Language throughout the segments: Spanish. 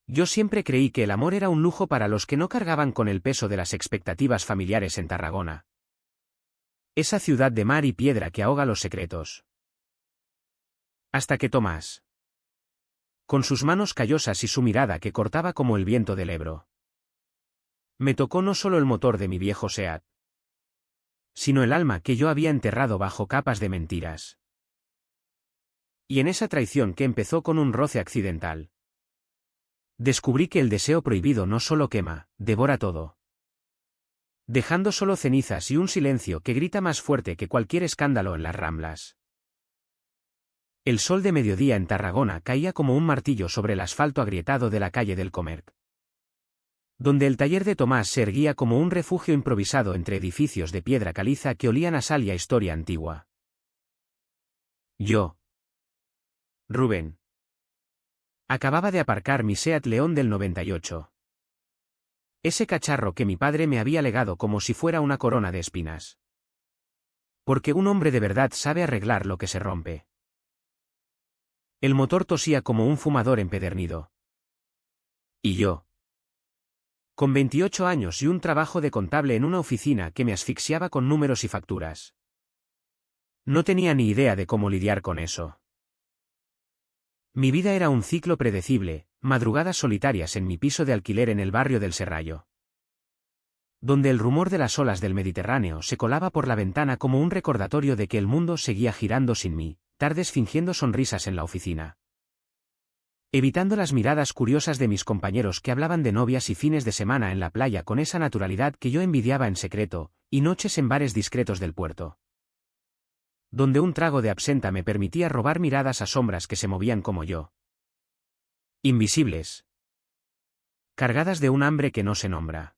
Yo siempre creí que el amor era un lujo para los que no cargaban con el peso de las expectativas familiares en Tarragona. Esa ciudad de mar y piedra que ahoga los secretos. Hasta que Tomás, con sus manos callosas y su mirada que cortaba como el viento del Ebro, me tocó no solo el motor de mi viejo Seat, sino el alma que yo había enterrado bajo capas de mentiras. Y en esa traición que empezó con un roce accidental, descubrí que el deseo prohibido no solo quema, devora todo, dejando solo cenizas y un silencio que grita más fuerte que cualquier escándalo en las Ramblas. El sol de mediodía en Tarragona caía como un martillo sobre el asfalto agrietado de la calle del Comerc, donde el taller de Tomás se erguía como un refugio improvisado entre edificios de piedra caliza que olían a sal y a historia antigua. Yo, Rubén, acababa de aparcar mi Seat León del 98. Ese cacharro que mi padre me había legado como si fuera una corona de espinas. Porque un hombre de verdad sabe arreglar lo que se rompe. El motor tosía como un fumador empedernido. Y yo, con 28 años y un trabajo de contable en una oficina que me asfixiaba con números y facturas, no tenía ni idea de cómo lidiar con eso. Mi vida era un ciclo predecible, madrugadas solitarias en mi piso de alquiler en el barrio del Serrallo, donde el rumor de las olas del Mediterráneo se colaba por la ventana como un recordatorio de que el mundo seguía girando sin mí, tardes fingiendo sonrisas en la oficina, evitando las miradas curiosas de mis compañeros que hablaban de novias y fines de semana en la playa con esa naturalidad que yo envidiaba en secreto, y noches en bares discretos del puerto, donde un trago de absenta me permitía robar miradas a sombras que se movían como yo, invisibles, cargadas de un hambre que no se nombra.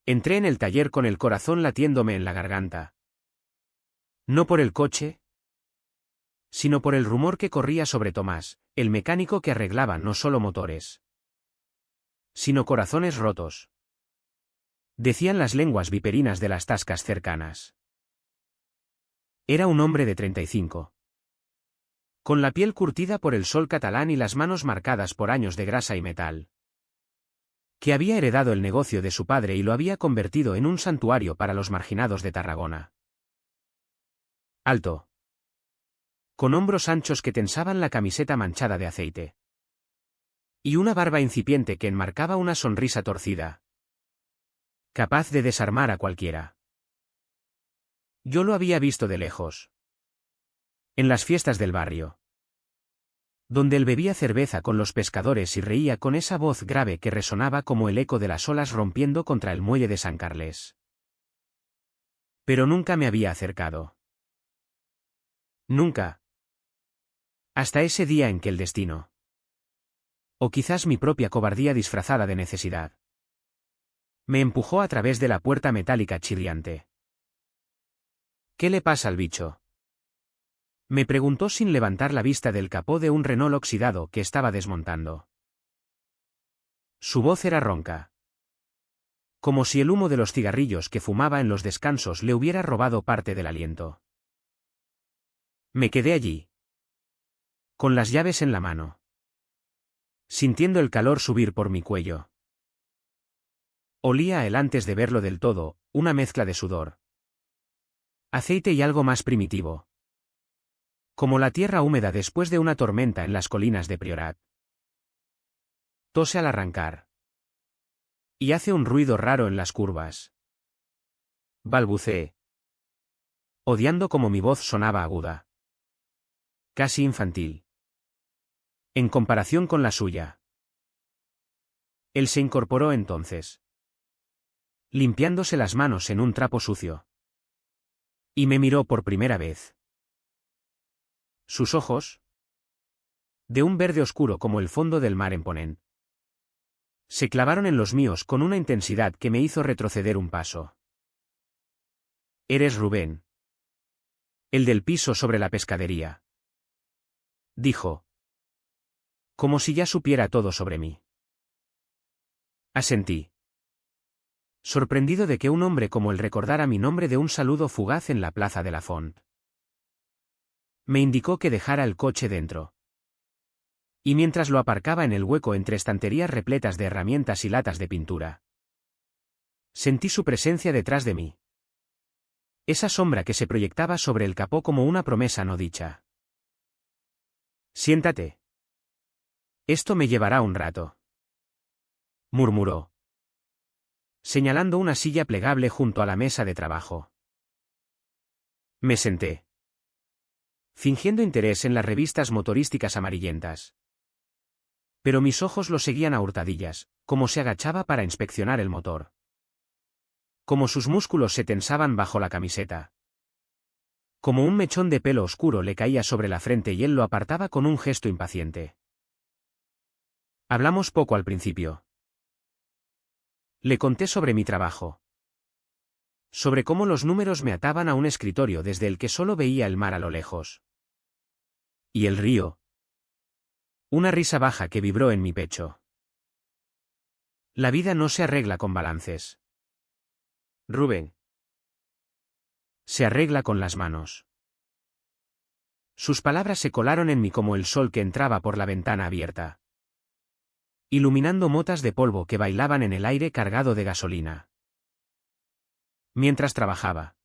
Entré en el taller con el corazón latiéndome en la garganta. No por el coche, sino por el rumor que corría sobre Tomás, el mecánico que arreglaba no solo motores, sino corazones rotos, decían las lenguas viperinas de las tascas cercanas. Era un hombre de 35. Con la piel curtida por el sol catalán y las manos marcadas por años de grasa y metal, que había heredado el negocio de su padre y lo había convertido en un santuario para los marginados de Tarragona. Alto, con hombros anchos que tensaban la camiseta manchada de aceite, y una barba incipiente que enmarcaba una sonrisa torcida, capaz de desarmar a cualquiera. Yo lo había visto de lejos, en las fiestas del barrio, donde él bebía cerveza con los pescadores y reía con esa voz grave que resonaba como el eco de las olas rompiendo contra el muelle de San Carles. Pero nunca me había acercado. Nunca. Hasta ese día en que el destino, o quizás mi propia cobardía disfrazada de necesidad, me empujó a través de la puerta metálica chirriante. ¿Qué le pasa al bicho?, me preguntó sin levantar la vista del capó de un Renault oxidado que estaba desmontando. Su voz era ronca, como si el humo de los cigarrillos que fumaba en los descansos le hubiera robado parte del aliento. Me quedé allí, con las llaves en la mano, sintiendo el calor subir por mi cuello. Olía a él antes de verlo del todo, una mezcla de sudor, aceite y algo más primitivo, como la tierra húmeda después de una tormenta en las colinas de Priorat. Tose al arrancar, y hace un ruido raro en las curvas. Balbuceé, odiando cómo mi voz sonaba aguda, casi infantil, en comparación con la suya. Él se incorporó entonces, limpiándose las manos en un trapo sucio, y me miró por primera vez. Sus ojos, de un verde oscuro como el fondo del mar en Ponent, se clavaron en los míos con una intensidad que me hizo retroceder un paso. «Eres Rubén, el del piso sobre la pescadería», dijo, como si ya supiera todo sobre mí. Asentí, sorprendido de que un hombre como él recordara mi nombre de un saludo fugaz en la plaza de la Font. Me indicó que dejara el coche dentro, Y mientras lo aparcaba en el hueco entre estanterías repletas de herramientas y latas de pintura, sentí su presencia detrás de mí. Esa sombra que se proyectaba sobre el capó como una promesa no dicha. Siéntate. Esto me llevará un rato, murmuró, señalando una silla plegable junto a la mesa de trabajo. Me senté, fingiendo interés en las revistas motorísticas amarillentas. Pero mis ojos lo seguían a hurtadillas, como se agachaba para inspeccionar el motor. Como sus músculos se tensaban bajo la camiseta. Como un mechón de pelo oscuro le caía sobre la frente y él lo apartaba con un gesto impaciente. Hablamos poco al principio. Le conté sobre mi trabajo. Sobre cómo los números me ataban a un escritorio desde el que solo veía el mar a lo lejos. Y el río. Una risa baja que vibró en mi pecho. La vida no se arregla con balances, Rubén. Se arregla con las manos. Sus palabras se colaron en mí como el sol que entraba por la ventana abierta, iluminando motas de polvo que bailaban en el aire cargado de gasolina. Mientras trabajaba,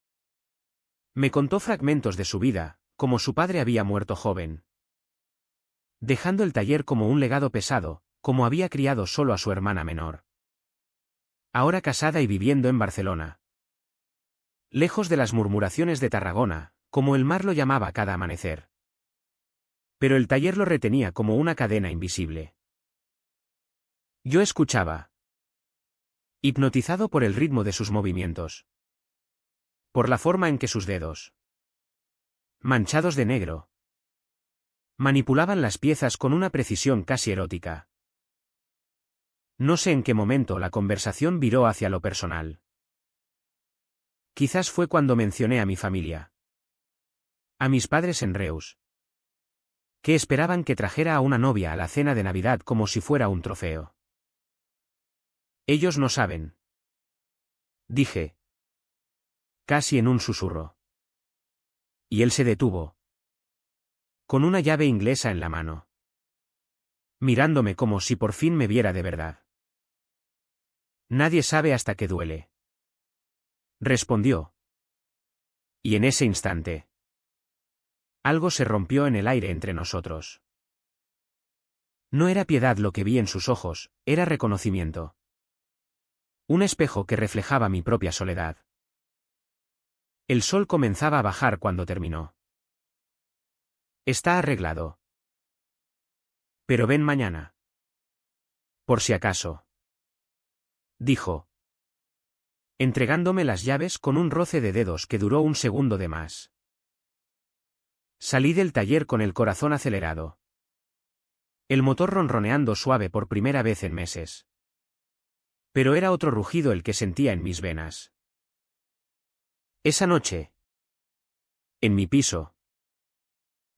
me contó fragmentos de su vida, como su padre había muerto joven, dejando el taller como un legado pesado, como había criado solo a su hermana menor. Ahora casada y viviendo en Barcelona. Lejos de las murmuraciones de Tarragona, como el mar lo llamaba cada amanecer. Pero el taller lo retenía como una cadena invisible. Yo escuchaba, hipnotizado por el ritmo de sus movimientos. Por la forma en que sus dedos, manchados de negro, manipulaban las piezas con una precisión casi erótica. No sé en qué momento la conversación viró hacia lo personal. Quizás fue cuando mencioné a mi familia. A mis padres en Reus. Que esperaban que trajera a una novia a la cena de Navidad como si fuera un trofeo. Ellos no saben, dije, casi en un susurro. Y él se detuvo, con una llave inglesa en la mano, mirándome como si por fin me viera de verdad. Nadie sabe hasta qué duele, respondió. Y en ese instante, algo se rompió en el aire entre nosotros. No era piedad lo que vi en sus ojos, era reconocimiento. Un espejo que reflejaba mi propia soledad. El sol comenzaba a bajar cuando terminó. Está arreglado. Pero ven mañana. Por si acaso, dijo, entregándome las llaves con un roce de dedos que duró un segundo de más. Salí del taller con el corazón acelerado. El motor ronroneando suave por primera vez en meses. Pero era otro rugido el que sentía en mis venas. Esa noche, en mi piso,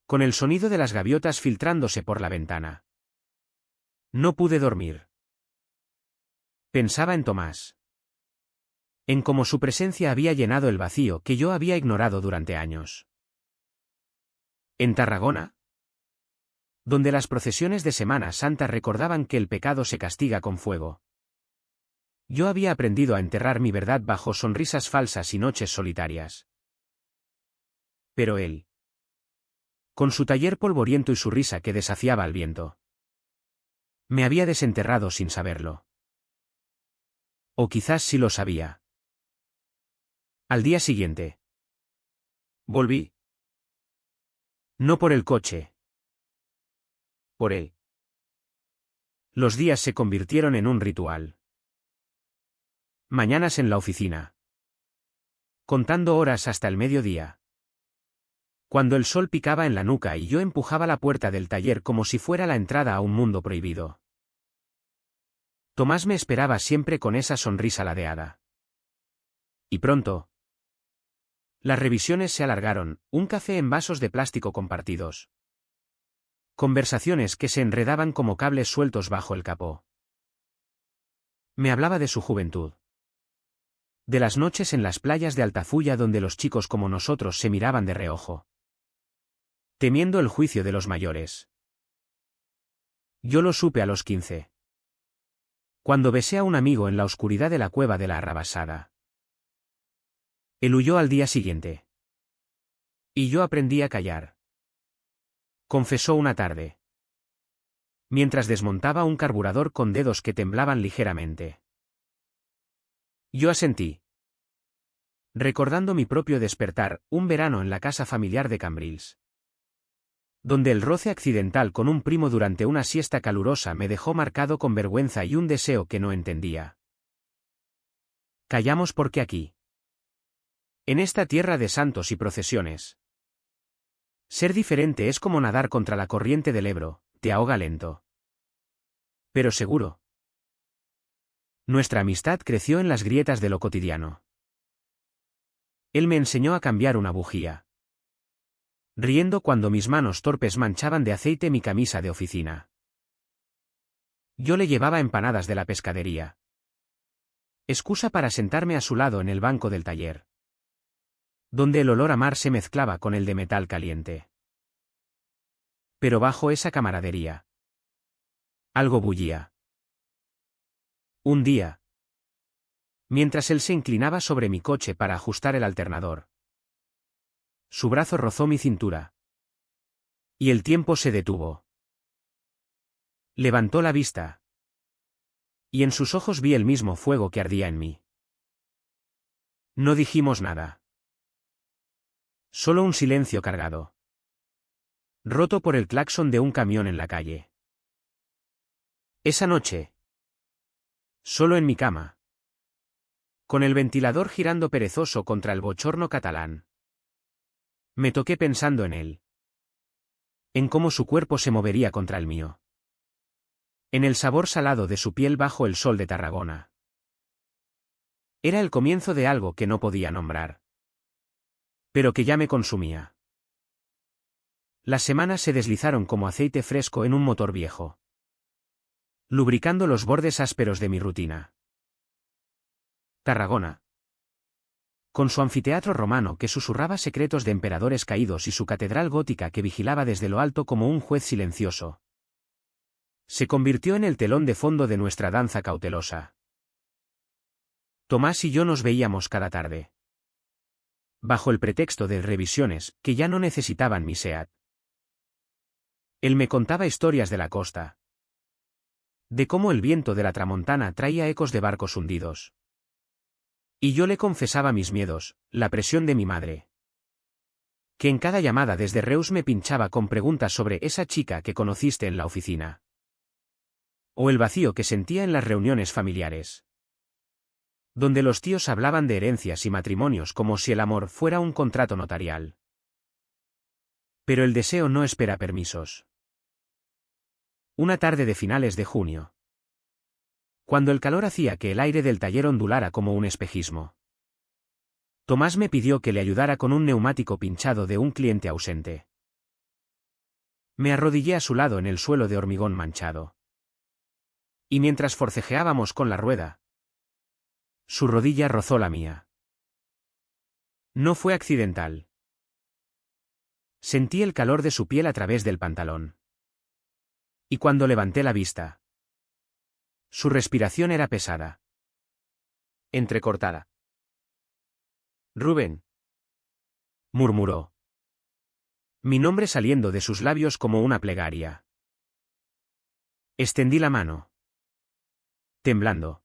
con el sonido de las gaviotas filtrándose por la ventana, no pude dormir. Pensaba en Tomás. En cómo su presencia había llenado el vacío que yo había ignorado durante años. En Tarragona, donde las procesiones de Semana Santa recordaban que el pecado se castiga con fuego. Yo había aprendido a enterrar mi verdad bajo sonrisas falsas y noches solitarias. Pero él, con su taller polvoriento y su risa que desafiaba al viento, me había desenterrado sin saberlo. O quizás sí lo sabía. Al día siguiente, volví. No por el coche. Por él. Los días se convirtieron en un ritual. Mañanas en la oficina. Contando horas hasta el mediodía. Cuando el sol picaba en la nuca y yo empujaba la puerta del taller como si fuera la entrada a un mundo prohibido. Tomás me esperaba siempre con esa sonrisa ladeada. Y pronto, las revisiones se alargaron, un café en vasos de plástico compartidos. Conversaciones que se enredaban como cables sueltos bajo el capó. Me hablaba de su juventud. De las noches en las playas de Altafulla donde los chicos como nosotros se miraban de reojo, temiendo el juicio de los mayores. Yo lo supe a los 15. Cuando besé a un amigo en la oscuridad de la cueva de la Arrabasada. Él huyó al día siguiente. Y yo aprendí a callar. Confesó una tarde. Mientras desmontaba un carburador con dedos que temblaban ligeramente. Yo asentí. Recordando mi propio despertar, un verano en la casa familiar de Cambrils. Donde el roce accidental con un primo durante una siesta calurosa me dejó marcado con vergüenza y un deseo que no entendía. Callamos porque aquí. En esta tierra de santos y procesiones. Ser diferente es como nadar contra la corriente del Ebro, te ahoga lento. Pero seguro. Nuestra amistad creció en las grietas de lo cotidiano. Él me enseñó a cambiar una bujía. Riendo cuando mis manos torpes manchaban de aceite mi camisa de oficina. Yo le llevaba empanadas de la pescadería. Excusa para sentarme a su lado en el banco del taller. Donde el olor a mar se mezclaba con el de metal caliente. Pero bajo esa camaradería. Algo bullía. Un día. Mientras él se inclinaba sobre mi coche para ajustar el alternador. Su brazo rozó mi cintura. Y el tiempo se detuvo. Levantó la vista. Y en sus ojos vi el mismo fuego que ardía en mí. No dijimos nada. Solo un silencio cargado. Roto por el claxon de un camión en la calle. Esa noche. Solo en mi cama. Con el ventilador girando perezoso contra el bochorno catalán. Me toqué pensando en él. En cómo su cuerpo se movería contra el mío. En el sabor salado de su piel bajo el sol de Tarragona. Era el comienzo de algo que no podía nombrar. Pero que ya me consumía. Las semanas se deslizaron como aceite fresco en un motor viejo. Lubricando los bordes ásperos de mi rutina. Tarragona. Con su anfiteatro romano que susurraba secretos de emperadores caídos y su catedral gótica que vigilaba desde lo alto como un juez silencioso. Se convirtió en el telón de fondo de nuestra danza cautelosa. Tomás y yo nos veíamos cada tarde. Bajo el pretexto de revisiones, que ya no necesitaban mi SEAT. Él me contaba historias de la costa. De cómo el viento de la tramontana traía ecos de barcos hundidos. Y yo le confesaba mis miedos, la presión de mi madre. Que en cada llamada desde Reus me pinchaba con preguntas sobre esa chica que conociste en la oficina. O el vacío que sentía en las reuniones familiares. Donde los tíos hablaban de herencias y matrimonios como si el amor fuera un contrato notarial. Pero el deseo no espera permisos. Una tarde de finales de junio. Cuando el calor hacía que el aire del taller ondulara como un espejismo. Tomás me pidió que le ayudara con un neumático pinchado de un cliente ausente. Me arrodillé a su lado en el suelo de hormigón manchado. Y mientras forcejeábamos con la rueda, su rodilla rozó la mía. No fue accidental. Sentí el calor de su piel a través del pantalón. Y cuando levanté la vista, su respiración era pesada. Entrecortada. Rubén. Murmuró. Mi nombre saliendo de sus labios como una plegaria. Extendí la mano. Temblando.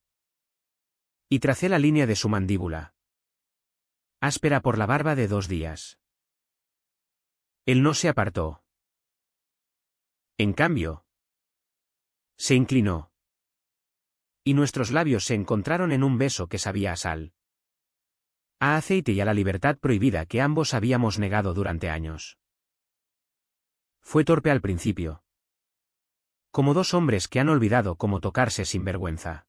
Y tracé la línea de su mandíbula. Áspera por la barba de 2 días. Él no se apartó. En cambio, se inclinó. Y nuestros labios se encontraron en un beso que sabía a sal. A aceite y a la libertad prohibida que ambos habíamos negado durante años. Fue torpe al principio. Como 2 hombres que han olvidado cómo tocarse sin vergüenza.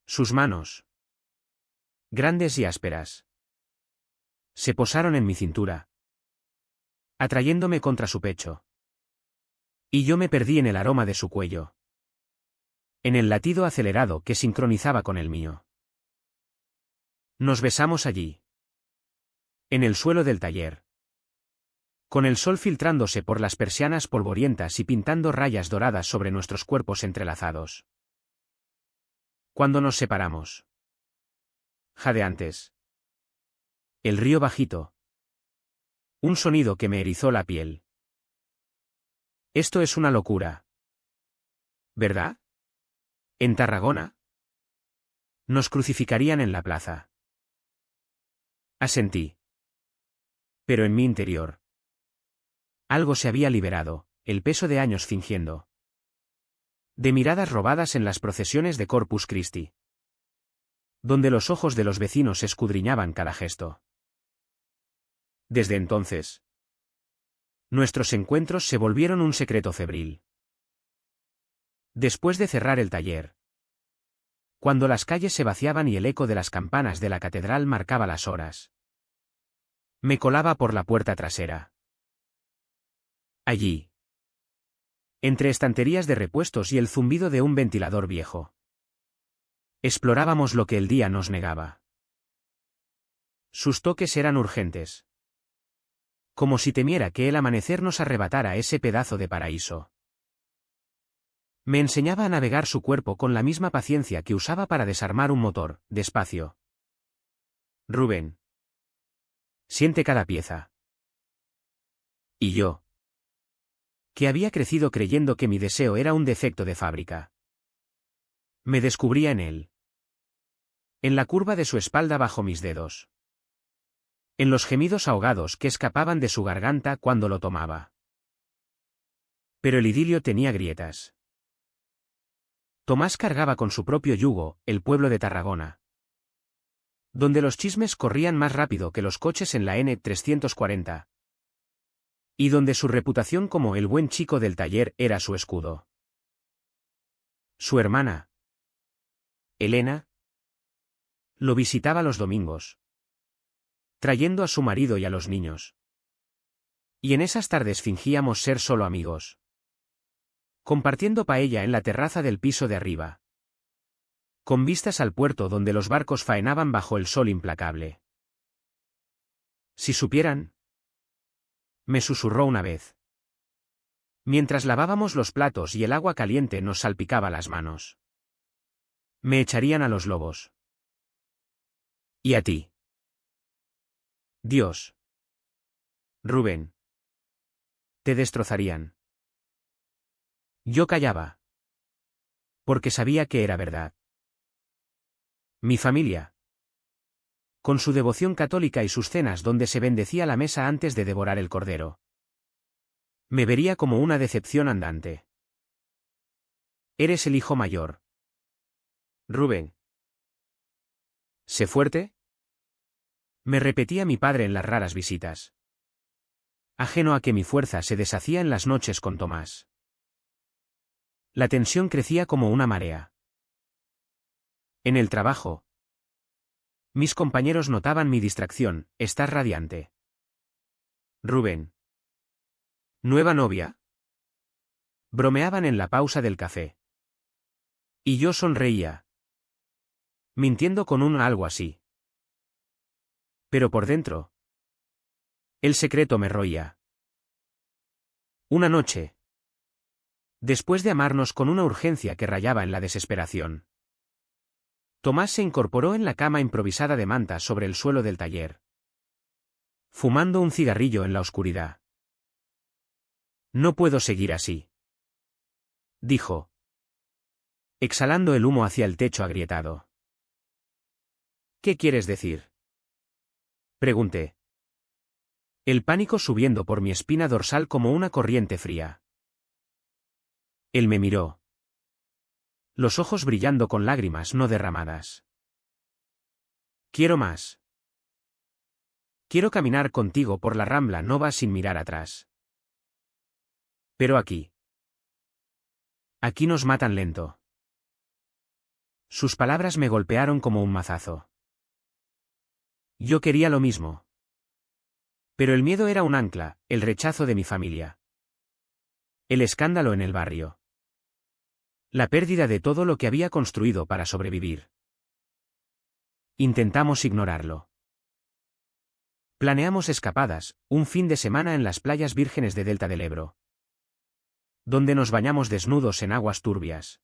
Sus manos, grandes y ásperas, se posaron en mi cintura, atrayéndome contra su pecho. Y yo me perdí en el aroma de su cuello. En el latido acelerado que sincronizaba con el mío. Nos besamos allí. En el suelo del taller. Con el sol filtrándose por las persianas polvorientas y pintando rayas doradas sobre nuestros cuerpos entrelazados. Cuando nos separamos. Jadeantes. El río bajito. Un sonido que me erizó la piel. Esto es una locura. ¿Verdad? ¿En Tarragona? Nos crucificarían en la plaza. Asentí. Pero en mi interior. Algo se había liberado, el peso de años fingiendo. De miradas robadas en las procesiones de Corpus Christi. Donde los ojos de los vecinos escudriñaban cada gesto. Desde entonces. Nuestros encuentros se volvieron un secreto febril. Después de cerrar el taller. Cuando las calles se vaciaban y el eco de las campanas de la catedral marcaba las horas. Me colaba por la puerta trasera. Allí. Entre estanterías de repuestos y el zumbido de un ventilador viejo. Explorábamos lo que el día nos negaba. Sus toques eran urgentes. Como si temiera que el amanecer nos arrebatara ese pedazo de paraíso. Me enseñaba a navegar su cuerpo con la misma paciencia que usaba para desarmar un motor, despacio. Rubén. Siente cada pieza. Y yo. Que había crecido creyendo que mi deseo era un defecto de fábrica. Me descubría en él. En la curva de su espalda bajo mis dedos. En los gemidos ahogados que escapaban de su garganta cuando lo tomaba. Pero el idilio tenía grietas. Tomás cargaba con su propio yugo, el pueblo de Tarragona. Donde los chismes corrían más rápido que los coches en la N340. Y donde su reputación como el buen chico del taller era su escudo. Su hermana, Elena, lo visitaba los domingos. Trayendo a su marido y a los niños. Y en esas tardes fingíamos ser solo amigos. Compartiendo paella en la terraza del piso de arriba. Con vistas al puerto donde los barcos faenaban bajo el sol implacable. Si supieran. Me susurró una vez. Mientras lavábamos los platos y el agua caliente nos salpicaba las manos. Me echarían a los lobos. ¿Y a ti? Dios. Rubén. Te destrozarían. Yo callaba. Porque sabía que era verdad. Mi familia. Con su devoción católica y sus cenas donde se bendecía la mesa antes de devorar el cordero. Me vería como una decepción andante. Eres el hijo mayor. Rubén. ¿Sé fuerte? Me repetía mi padre en las raras visitas. Ajeno a que mi fuerza se deshacía en las noches con Tomás. La tensión crecía como una marea. En el trabajo. Mis compañeros notaban mi distracción, estás radiante. Rubén. ¿Nueva novia? Bromeaban en la pausa del café. Y yo sonreía. Mintiendo con un algo así. Pero por dentro. El secreto me roía. Una noche. Después de amarnos con una urgencia que rayaba en la desesperación. Tomás se incorporó en la cama improvisada de manta sobre el suelo del taller. Fumando un cigarrillo en la oscuridad. No puedo seguir así. Dijo. Exhalando el humo hacia el techo agrietado. ¿Qué quieres decir? Pregunté. El pánico subiendo por mi espina dorsal como una corriente fría. Él me miró. Los ojos brillando con lágrimas no derramadas. Quiero más. Quiero caminar contigo por la Rambla Nova sin mirar atrás. Pero aquí. Aquí nos matan lento. Sus palabras me golpearon como un mazazo. Yo quería lo mismo. Pero el miedo era un ancla, el rechazo de mi familia. El escándalo en el barrio. La pérdida de todo lo que había construido para sobrevivir. Intentamos ignorarlo. Planeamos escapadas, un fin de semana en las playas vírgenes de Delta del Ebro, donde nos bañamos desnudos en aguas turbias,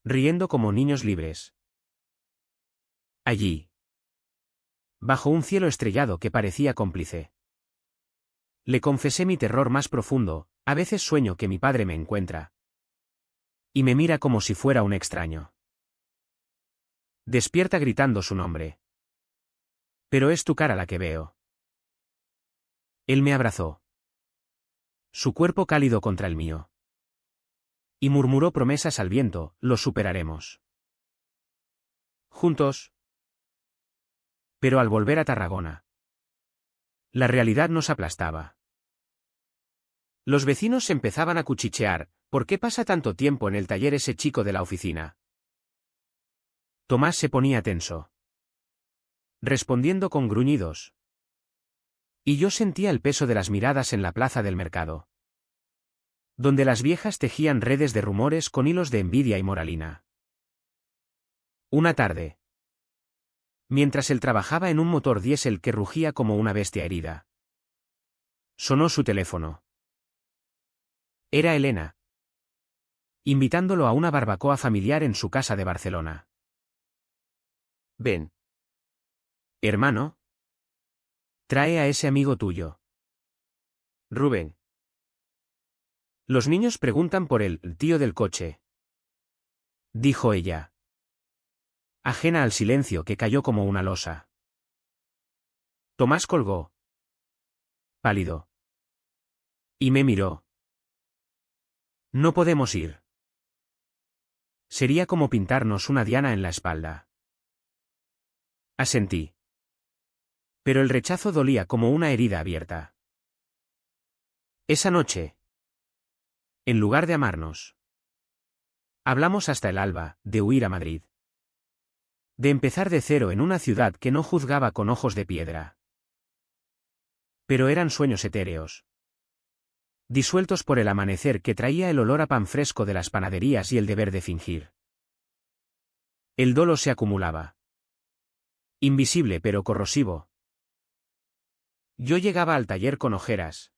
riendo como niños libres. Allí, bajo un cielo estrellado que parecía cómplice, le confesé mi terror más profundo. A veces sueño que mi padre me encuentra y me mira como si fuera un extraño. Despierta gritando su nombre. Pero es tu cara la que veo. Él me abrazó, su cuerpo cálido contra el mío, y murmuró promesas al viento: lo superaremos. Juntos. Pero al volver a Tarragona, la realidad nos aplastaba. Los vecinos empezaban a cuchichear: ¿por qué pasa tanto tiempo en el taller ese chico de la oficina? Tomás se ponía tenso, respondiendo con gruñidos. Y yo sentía el peso de las miradas en la plaza del mercado, donde las viejas tejían redes de rumores con hilos de envidia y moralina. Una tarde, mientras él trabajaba en un motor diésel que rugía como una bestia herida, sonó su teléfono. Era Elena, invitándolo a una barbacoa familiar en su casa de Barcelona. Ven, hermano. Trae a ese amigo tuyo, Rubén. Los niños preguntan por el tío del coche, dijo ella, ajena al silencio que cayó como una losa. Tomás colgó, pálido, y me miró. No podemos ir. Sería como pintarnos una diana en la espalda. Asentí. Pero el rechazo dolía como una herida abierta. Esa noche, en lugar de amarnos, hablamos hasta el alba, de huir a Madrid, de empezar de cero en una ciudad que no juzgaba con ojos de piedra. Pero eran sueños etéreos, disueltos por el amanecer que traía el olor a pan fresco de las panaderías y el deber de fingir. El dolo se acumulaba, invisible pero corrosivo. Yo llegaba al taller con ojeras,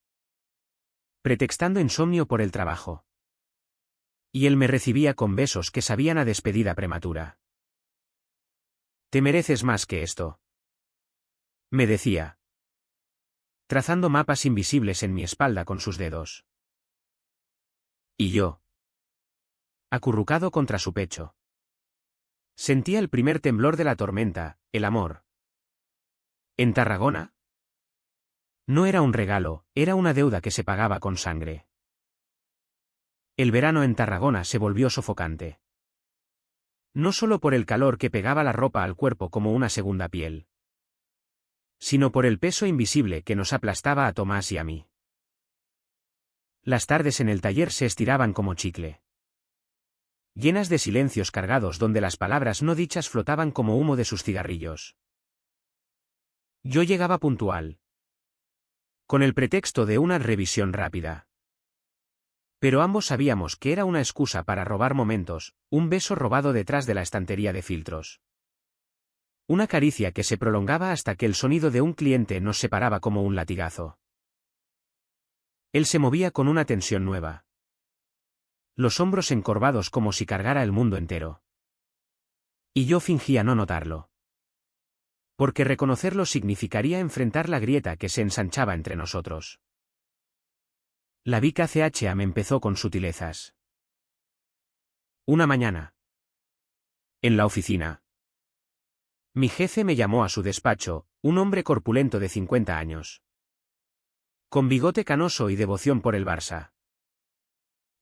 pretextando insomnio por el trabajo. Y él me recibía con besos que sabían a despedida prematura. Te mereces más que esto, me decía, trazando mapas invisibles en mi espalda con sus dedos. Y yo, acurrucado contra su pecho, sentía el primer temblor de la tormenta, el amor. ¿En Tarragona? No era un regalo, era una deuda que se pagaba con sangre. El verano en Tarragona se volvió sofocante. No solo por el calor que pegaba la ropa al cuerpo como una segunda piel, sino por el peso invisible que nos aplastaba a Tomás y a mí. Las tardes en el taller se estiraban como chicle, llenas de silencios cargados donde las palabras no dichas flotaban como humo de sus cigarrillos. Yo llegaba puntual, con el pretexto de una revisión rápida. Pero ambos sabíamos que era una excusa para robar momentos, un beso robado detrás de la estantería de filtros. Una caricia que se prolongaba hasta que el sonido de un cliente nos separaba como un latigazo. Él se movía con una tensión nueva, los hombros encorvados como si cargara el mundo entero. Y yo fingía no notarlo, porque reconocerlo significaría enfrentar la grieta que se ensanchaba entre nosotros. La Vica CHA me empezó con sutilezas. Una mañana, en la oficina, mi jefe me llamó a su despacho, un hombre corpulento de 50 años, con bigote canoso y devoción por el Barça,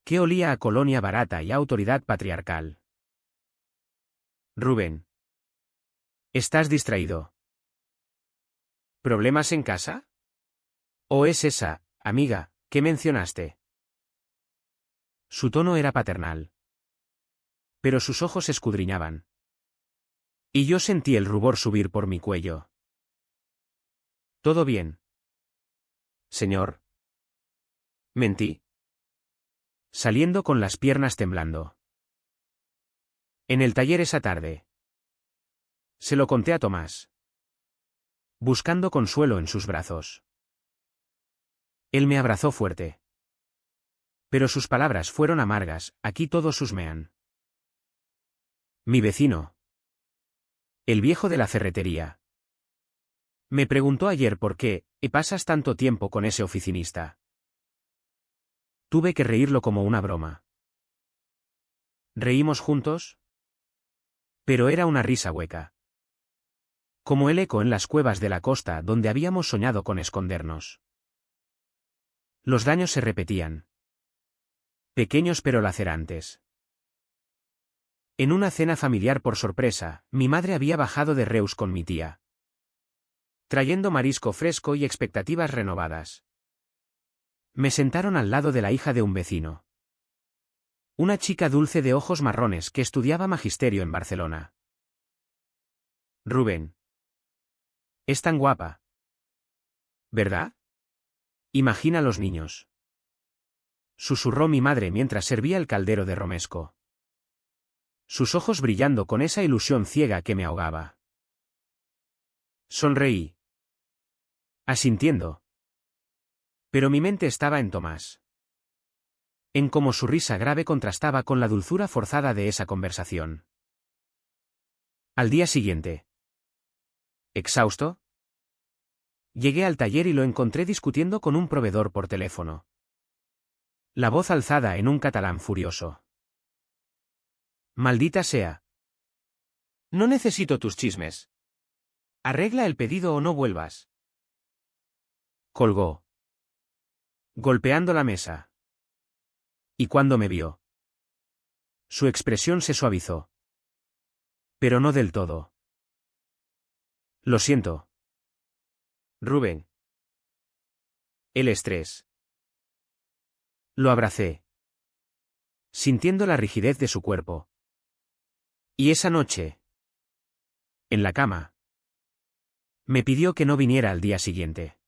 que olía a colonia barata y a autoridad patriarcal. Rubén, ¿estás distraído? ¿Problemas en casa? ¿O es esa, amiga, que mencionaste? Su tono era paternal, pero sus ojos escudriñaban. Y yo sentí el rubor subir por mi cuello. ¿Todo bien, señor? Mentí, saliendo con las piernas temblando. En el taller esa tarde. Se lo conté a Tomás. buscando consuelo en sus brazos. Él me abrazó fuerte. Pero sus palabras fueron amargas, aquí todos husmean. Mi vecino. El viejo de la ferretería. Me preguntó ayer por qué, pasas tanto tiempo con ese oficinista. Tuve que reírlo como una broma. ¿Reímos juntos? Pero era una risa hueca. Como el eco en las cuevas de la costa donde habíamos soñado con escondernos. Los daños se repetían. Pequeños pero lacerantes. En una cena familiar por sorpresa, mi madre había bajado de Reus con mi tía, trayendo marisco fresco y expectativas renovadas. Me sentaron al lado de la hija de un vecino. Una chica dulce de ojos marrones que estudiaba magisterio en Barcelona. Rubén. Es tan guapa. ¿Verdad? Imagina los niños. Susurró mi madre mientras servía el caldero de romesco. Sus ojos brillando con esa ilusión ciega que me ahogaba. Sonreí. Asintiendo. Pero mi mente estaba en Tomás. En cómo su risa grave contrastaba con la dulzura forzada de esa conversación. Al día siguiente. ¿Exhausto? Llegué al taller y lo encontré discutiendo con un proveedor por teléfono. La voz alzada en un catalán furioso. Maldita sea. No necesito tus chismes. Arregla el pedido o no vuelvas. Colgó, golpeando la mesa. Y cuando me vio, su expresión se suavizó. Pero no del todo. Lo siento. Rubén. El estrés. Lo abracé, sintiendo la rigidez de su cuerpo. Y esa noche, en la cama, me pidió que no viniera al día siguiente.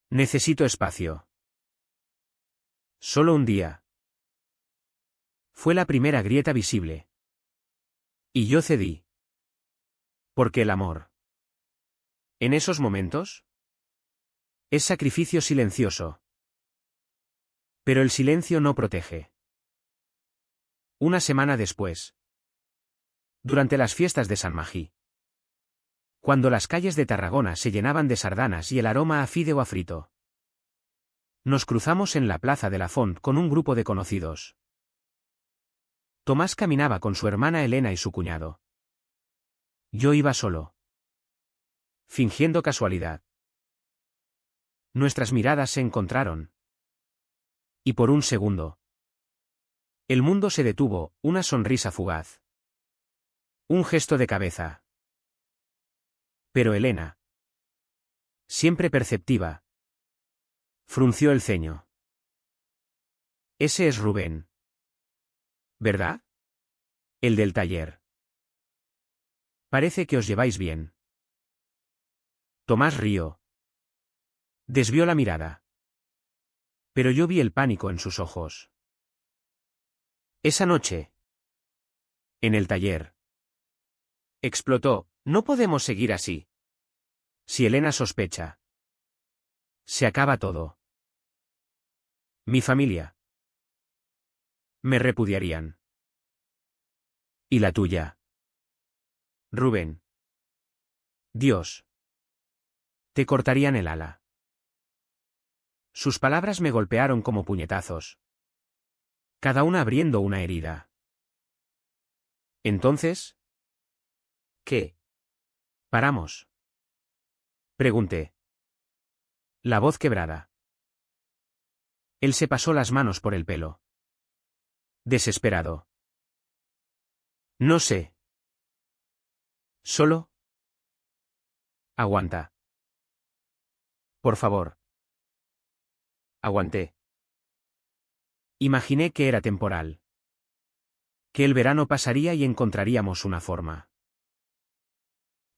Necesito espacio. Solo un día. Fue la primera grieta visible. Y yo cedí. Porque el amor, en esos momentos, es sacrificio silencioso. Pero el silencio no protege. Una semana después. Durante las fiestas de San Magí. Cuando las calles de Tarragona se llenaban de sardanas y el aroma a fideo frito. Nos cruzamos en la plaza de la Font con un grupo de conocidos. Tomás caminaba con su hermana Elena y su cuñado. Yo iba solo. Fingiendo casualidad. Nuestras miradas se encontraron. Y por un segundo. El mundo se detuvo, una sonrisa fugaz. Un gesto de cabeza. Pero Elena, siempre perceptiva, frunció el ceño. Ese es Rubén. ¿Verdad? El del taller. Parece que os lleváis bien. Tomás rió. Desvió la mirada. Pero yo vi el pánico en sus ojos. Esa noche. En el taller. Explotó. No podemos seguir así. Si Elena sospecha. Se acaba todo. Mi familia. Me repudiarían. ¿Y la tuya? Rubén. Dios. Te cortarían el ala. Sus palabras me golpearon como puñetazos. Cada una abriendo una herida. Entonces, ¿qué? ¿Paramos? Pregunté. La voz quebrada. Él se pasó las manos por el pelo. Desesperado. No sé. Solo. Aguanta. Por favor. Aguanté. Imaginé que era temporal. Que el verano pasaría y encontraríamos una forma.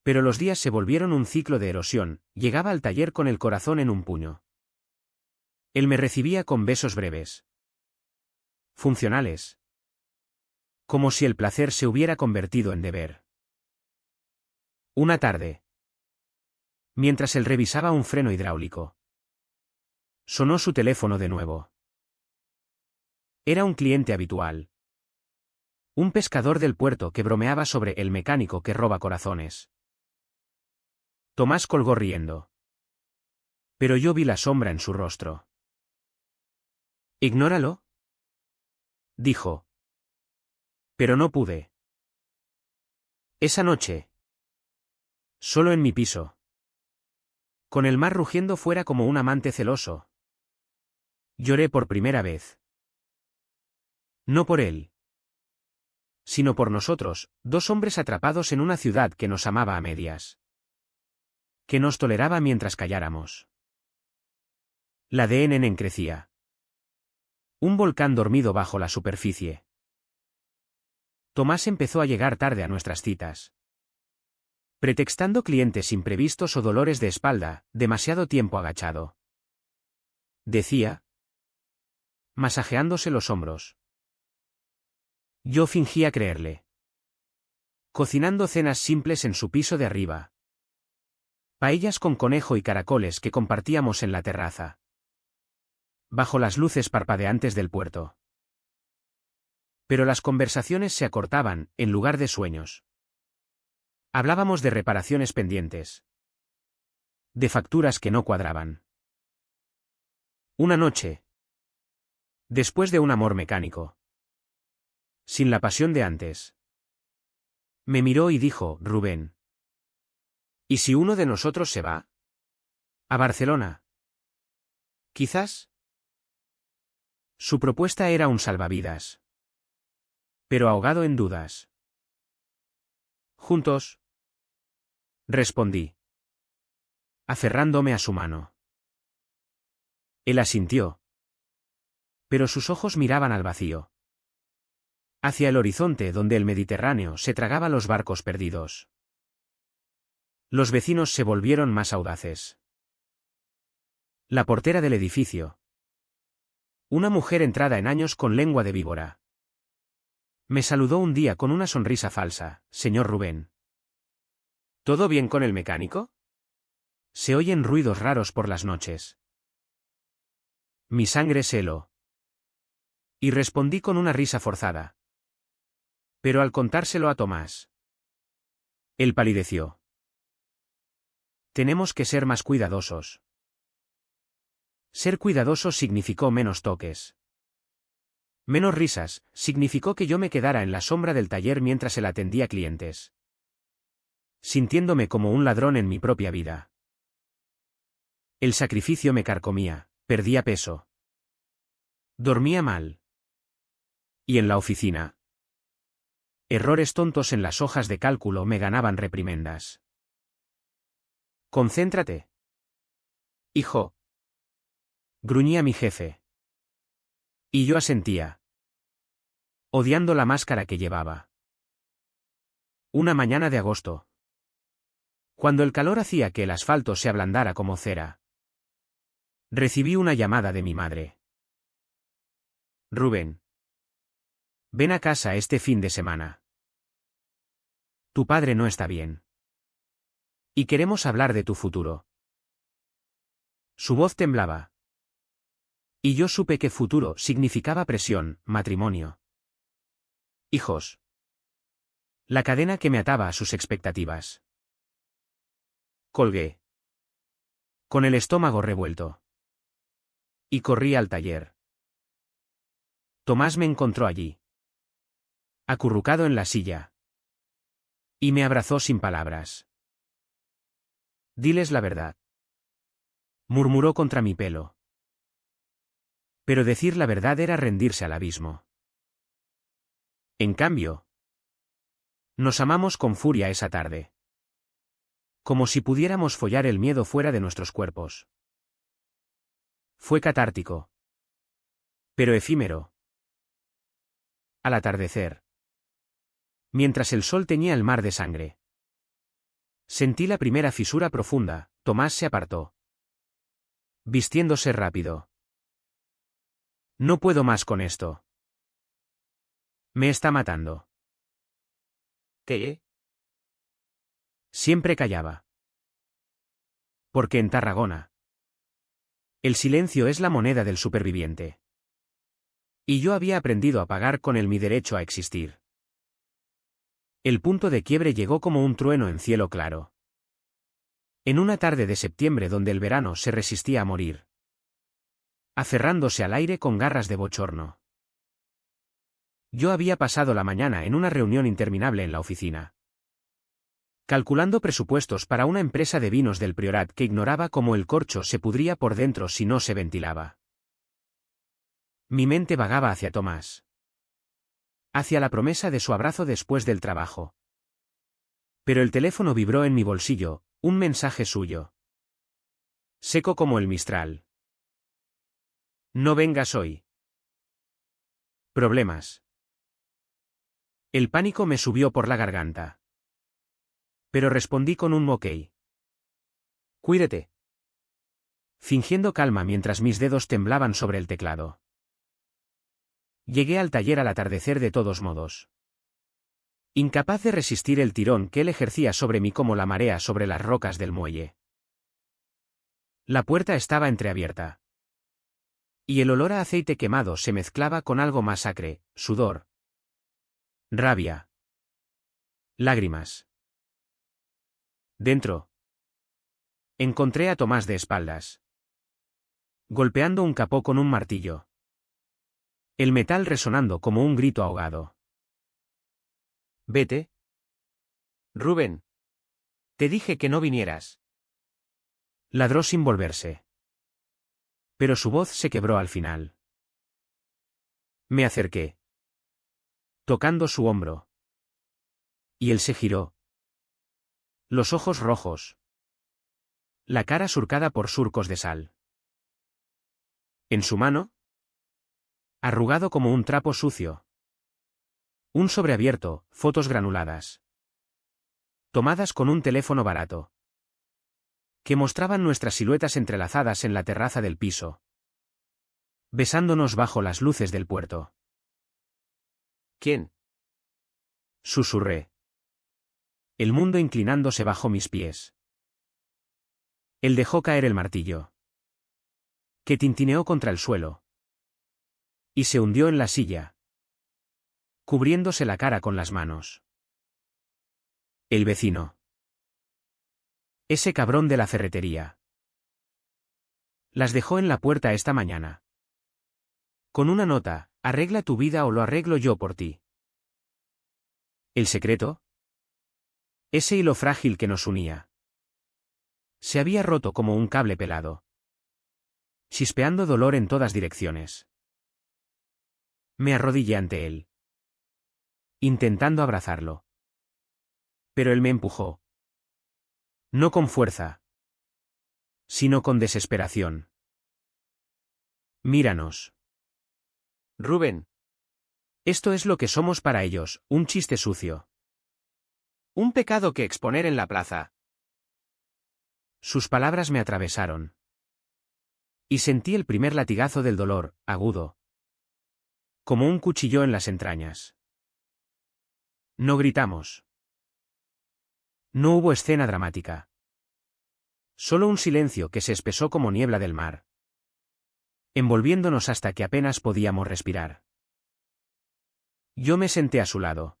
Pero los días se volvieron un ciclo de erosión, llegaba al taller con el corazón en un puño. Él me recibía con besos breves. Funcionales. Como si el placer se hubiera convertido en deber. Una tarde. mientras él revisaba un freno hidráulico. Sonó su teléfono de nuevo. Era un cliente habitual. Un pescador del puerto que bromeaba sobre el mecánico que roba corazones. Tomás colgó riendo. Pero yo vi la sombra en su rostro. «Ignóralo», dijo. Pero no pude. Esa noche. Solo en mi piso. Con el mar rugiendo fuera como un amante celoso. Lloré por primera vez. No por él. Sino por nosotros, dos hombres atrapados en una ciudad que nos amaba a medias. Que nos toleraba mientras calláramos. La de Enen crecía. Un volcán dormido bajo la superficie. Tomás empezó a llegar tarde a nuestras citas. Pretextando clientes imprevistos o dolores de espalda, demasiado tiempo agachado. Decía, masajeándose los hombros. Yo fingía creerle. Cocinando cenas simples en su piso de arriba. Paellas con conejo y caracoles que compartíamos en la terraza. Bajo las luces parpadeantes del puerto. Pero las conversaciones se acortaban, en lugar de sueños. Hablábamos de reparaciones pendientes. De facturas que no cuadraban. Una noche. Después de un amor mecánico. Sin la pasión de antes. Me miró y dijo, Rubén. ¿Y si uno de nosotros se va? ¿A Barcelona? Quizás. Su propuesta era un salvavidas. Pero ahogado en dudas. Juntos. Respondí. Aferrándome a su mano. Él asintió. Pero sus ojos miraban al vacío. Hacia el horizonte donde el Mediterráneo se tragaba los barcos perdidos. Los vecinos se volvieron más audaces. La portera del edificio. Una mujer entrada en años con lengua de víbora. Me saludó un día con una sonrisa falsa, señor Rubén. ¿Todo bien con el mecánico? Se oyen ruidos raros por las noches. Mi sangre se heló. Y respondí con una risa forzada. Pero al contárselo a Tomás. Él palideció. Tenemos que ser más cuidadosos. Ser cuidadosos significó menos toques. Menos risas, significó que yo me quedara en la sombra del taller mientras él atendía clientes. Sintiéndome como un ladrón en mi propia vida. El sacrificio me carcomía, perdía peso. Dormía mal. Y en la oficina. Errores tontos en las hojas de cálculo me ganaban reprimendas. Concéntrate. Hijo. Gruñía mi jefe. Y yo asentía. Odiando la máscara que llevaba. Una mañana de agosto. Cuando el calor hacía que el asfalto se ablandara como cera. Recibí una llamada de mi madre. Rubén. Ven a casa este fin de semana. Tu padre no está bien. Y queremos hablar de tu futuro. Su voz temblaba. Y yo supe que futuro significaba presión, matrimonio. Hijos. La cadena que me ataba a sus expectativas. Colgué. Con el estómago revuelto. Y corrí al taller. Tomás me encontró allí. Acurrucado en la silla. Y me abrazó sin palabras. Diles la verdad. Murmuró contra mi pelo. Pero decir la verdad era rendirse al abismo. En cambio, nos amamos con furia esa tarde. Como si pudiéramos follar el miedo fuera de nuestros cuerpos. Fue catártico. Pero efímero. Al atardecer. Mientras el sol teñía el mar de sangre. Sentí la primera fisura profunda, Tomás se apartó. Vistiéndose rápido. No puedo más con esto. Me está matando. ¿Qué? Siempre callaba. Porque en Tarragona, el silencio es la moneda del superviviente. Y yo había aprendido a pagar con él mi derecho a existir. El punto de quiebre llegó como un trueno en cielo claro. En una tarde de septiembre donde el verano se resistía a morir, aferrándose al aire con garras de bochorno. Yo había pasado la mañana en una reunión interminable en la oficina, calculando presupuestos para una empresa de vinos del Priorat que ignoraba cómo el corcho se pudría por dentro si no se ventilaba. Mi mente vagaba hacia Tomás, hacia la promesa de su abrazo después del trabajo. Pero el teléfono vibró en mi bolsillo, un mensaje suyo. Seco como el mistral. No vengas hoy. Problemas. El pánico me subió por la garganta. Pero respondí con un ok. Cuídate. Fingiendo calma mientras mis dedos temblaban sobre el teclado. Llegué al taller al atardecer de todos modos. Incapaz de resistir el tirón que él ejercía sobre mí como la marea sobre las rocas del muelle. La puerta estaba entreabierta. Y el olor a aceite quemado se mezclaba con algo más acre, sudor. Rabia. Lágrimas. Dentro. Encontré a Tomás de espaldas, golpeando un capó con un martillo. El metal resonando como un grito ahogado. Vete. Rubén. Te dije que no vinieras. Ladró sin volverse. Pero su voz se quebró al final. Me acerqué, tocando su hombro. Y él se giró. Los ojos rojos. La cara surcada por surcos de sal. En su mano, arrugado como un trapo sucio. Un sobreabierto, fotos granuladas. Tomadas con un teléfono barato. Que mostraban nuestras siluetas entrelazadas en la terraza del piso. Besándonos bajo las luces del puerto. ¿Quién? Susurré. El mundo inclinándose bajo mis pies. Él dejó caer el martillo, que tintineó contra el suelo. Y se hundió en la silla, cubriéndose la cara con las manos. El vecino. Ese cabrón de la ferretería. Las dejó en la puerta esta mañana. Con una nota, arregla tu vida o lo arreglo yo por ti. ¿El secreto? Ese hilo frágil que nos unía. Se había roto como un cable pelado. Chispeando dolor en todas direcciones. Me arrodillé ante él, intentando abrazarlo. Pero él me empujó. No con fuerza, sino con desesperación. Míranos. Rubén. Esto es lo que somos para ellos, un chiste sucio. Un pecado que exponer en la plaza. Sus palabras me atravesaron. Y sentí el primer latigazo del dolor, agudo. Como un cuchillo en las entrañas. No gritamos. No hubo escena dramática. Solo un silencio que se espesó como niebla del mar, envolviéndonos hasta que apenas podíamos respirar. Yo me senté a su lado.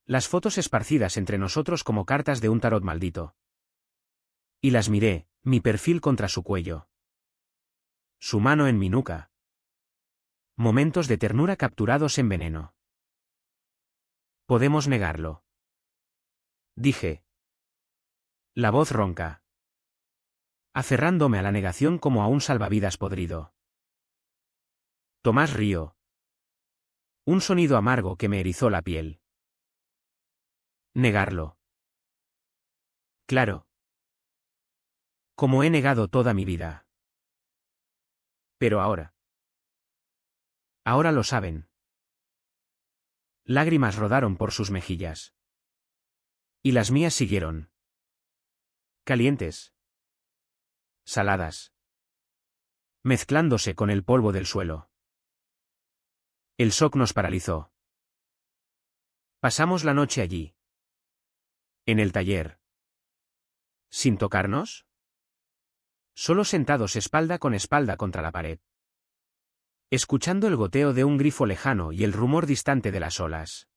Las fotos esparcidas entre nosotros como cartas de un tarot maldito. Y las miré, mi perfil contra su cuello. Su mano en mi nuca. Momentos de ternura capturados en veneno. Podemos negarlo. Dije. La voz ronca. Aferrándome a la negación como a un salvavidas podrido. Tomás rió. Un sonido amargo que me erizó la piel. Negarlo. Claro. Como he negado toda mi vida. Pero ahora. Ahora lo saben. Lágrimas rodaron por sus mejillas. Y las mías siguieron. Calientes. Saladas. Mezclándose con el polvo del suelo. El shock nos paralizó. Pasamos la noche allí. En el taller. ¿Sin tocarnos? Solo sentados espalda con espalda contra la pared. Escuchando el goteo de un grifo lejano y el rumor distante de las olas.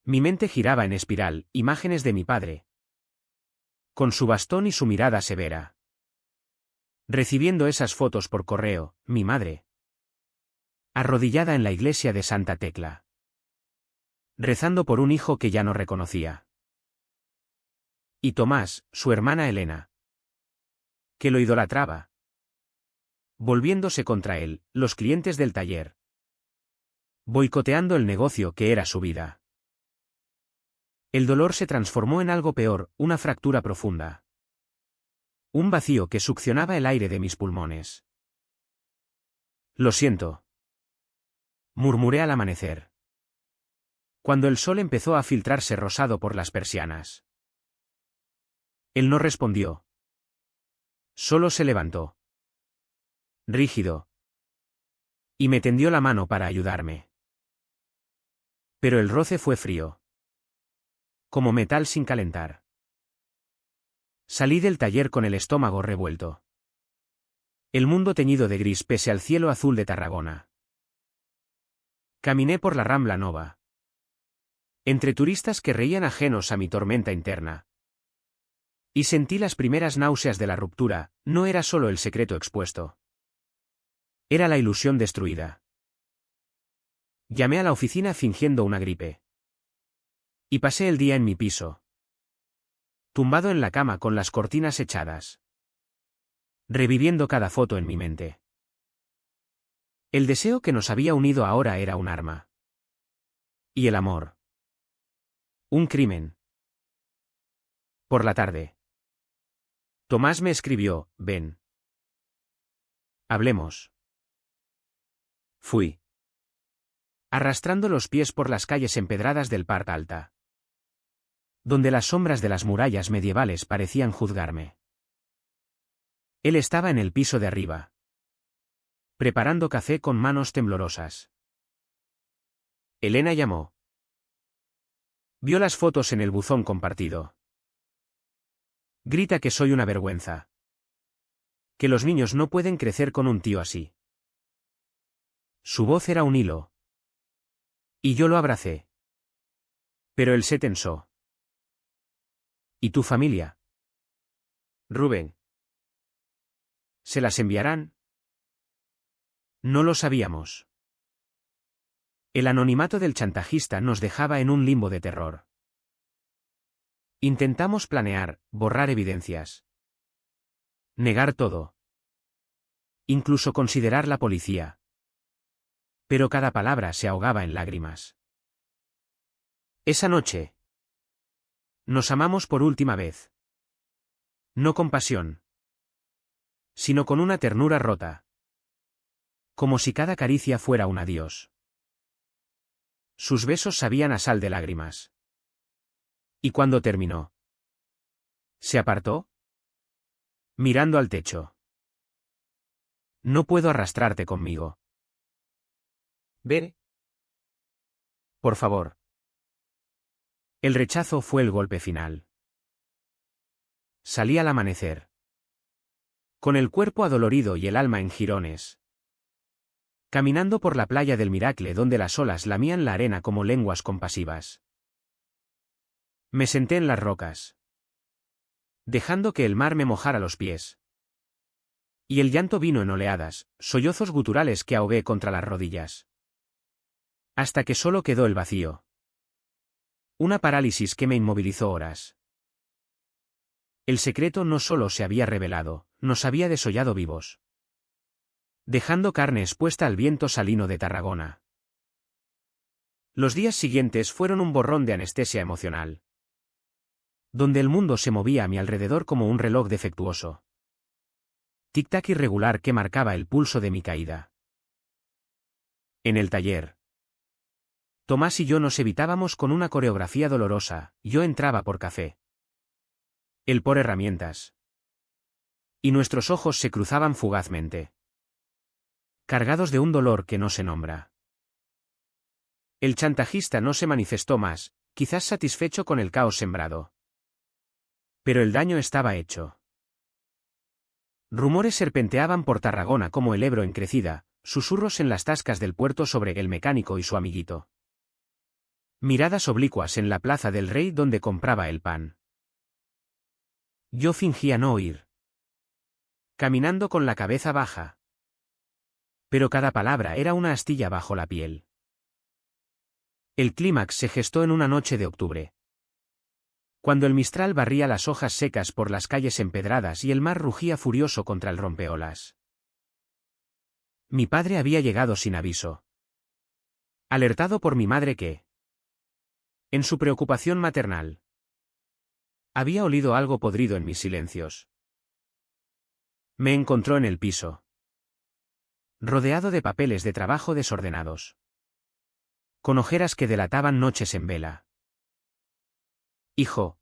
Mi mente giraba en espiral, imágenes de mi padre. Con su bastón y su mirada severa. Recibiendo esas fotos por correo, mi madre. Arrodillada en la iglesia de Santa Tecla. Rezando por un hijo que ya no reconocía. Y Tomás, su hermana Elena. Que lo idolatraba. Volviéndose contra él, los clientes del taller. Boicoteando el negocio que era su vida. El dolor se transformó en algo peor, una fractura profunda. Un vacío que succionaba el aire de mis pulmones. Lo siento. Murmuré al amanecer. Cuando el sol empezó a filtrarse rosado por las persianas. Él no respondió. Solo se levantó. Rígido. Y me tendió la mano para ayudarme. Pero el roce fue frío. Como metal sin calentar. Salí del taller con el estómago revuelto. El mundo teñido de gris pese al cielo azul de Tarragona. Caminé por la Rambla Nova. Entre turistas que reían ajenos a mi tormenta interna. Y sentí las primeras náuseas de la ruptura, no era solo el secreto expuesto. Era la ilusión destruida. Llamé a la oficina fingiendo una gripe. Y pasé el día en mi piso. Tumbado en la cama con las cortinas echadas. Reviviendo cada foto en mi mente. El deseo que nos había unido ahora era un arma. Y el amor. Un crimen. Por la tarde. Tomás me escribió, ven. Hablemos. Fui. Arrastrando los pies por las calles empedradas del Parc Alta. Donde las sombras de las murallas medievales parecían juzgarme. Él estaba en el piso de arriba. Preparando café con manos temblorosas. Elena llamó. Vio las fotos en el buzón compartido. Grita que soy una vergüenza. Que los niños no pueden crecer con un tío así. Su voz era un hilo. Y yo lo abracé. Pero él se tensó. ¿Y tu familia? Rubén. ¿Se las enviarán? No lo sabíamos. El anonimato del chantajista nos dejaba en un limbo de terror. Intentamos planear, borrar evidencias. Negar todo. Incluso considerar la policía. Pero cada palabra se ahogaba en lágrimas. Esa noche. Nos amamos por última vez. No con pasión. Sino con una ternura rota. Como si cada caricia fuera un adiós. Sus besos sabían a sal de lágrimas. ¿Y cuando terminó? ¿Se apartó? Mirando al techo. No puedo arrastrarte conmigo. Ve. Por favor. El rechazo fue el golpe final. Salí al amanecer. Con el cuerpo adolorido y el alma en jirones. Caminando por la playa del Miracle donde las olas lamían la arena como lenguas compasivas. Me senté en las rocas. Dejando que el mar me mojara los pies. Y el llanto vino en oleadas, sollozos guturales que ahogué contra las rodillas. Hasta que solo quedó el vacío. Una parálisis que me inmovilizó horas. El secreto no solo se había revelado, nos había desollado vivos. Dejando carne expuesta al viento salino de Tarragona. Los días siguientes fueron un borrón de anestesia emocional. Donde el mundo se movía a mi alrededor como un reloj defectuoso. Tic-tac irregular que marcaba el pulso de mi caída. En el taller. Tomás y yo nos evitábamos con una coreografía dolorosa, yo entraba por café. Él por herramientas. Y nuestros ojos se cruzaban fugazmente. Cargados de un dolor que no se nombra. El chantajista no se manifestó más, quizás satisfecho con el caos sembrado. Pero el daño estaba hecho. Rumores serpenteaban por Tarragona como el Ebro en crecida, susurros en las tascas del puerto sobre el mecánico y su amiguito. Miradas oblicuas en la plaza del Rey donde compraba el pan. Yo fingía no oír. Caminando con la cabeza baja. Pero cada palabra era una astilla bajo la piel. El clímax se gestó en una noche de octubre. Cuando el mistral barría las hojas secas por las calles empedradas y el mar rugía furioso contra el rompeolas. Mi padre había llegado sin aviso. Alertado por mi madre que, en su preocupación maternal, había olido algo podrido en mis silencios. Me encontró en el piso, rodeado de papeles de trabajo desordenados, con ojeras que delataban noches en vela. Hijo,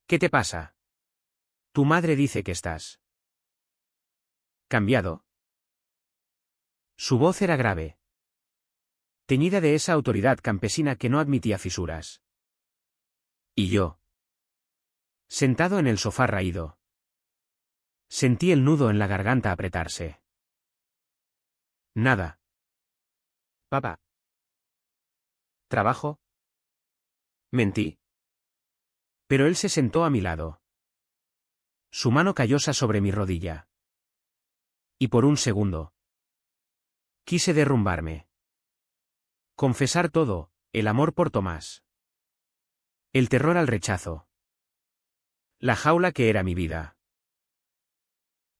¿qué te pasa? Tu madre dice que estás cambiado. Su voz era grave, teñida de esa autoridad campesina que no admitía fisuras. Y yo, sentado en el sofá raído, sentí el nudo en la garganta apretarse. Nada. Papá. ¿Trabajo? Mentí. Pero él se sentó a mi lado. Su mano callosa sobre mi rodilla. Y por un segundo quise derrumbarme. Confesar todo, el amor por Tomás. El terror al rechazo. La jaula que era mi vida.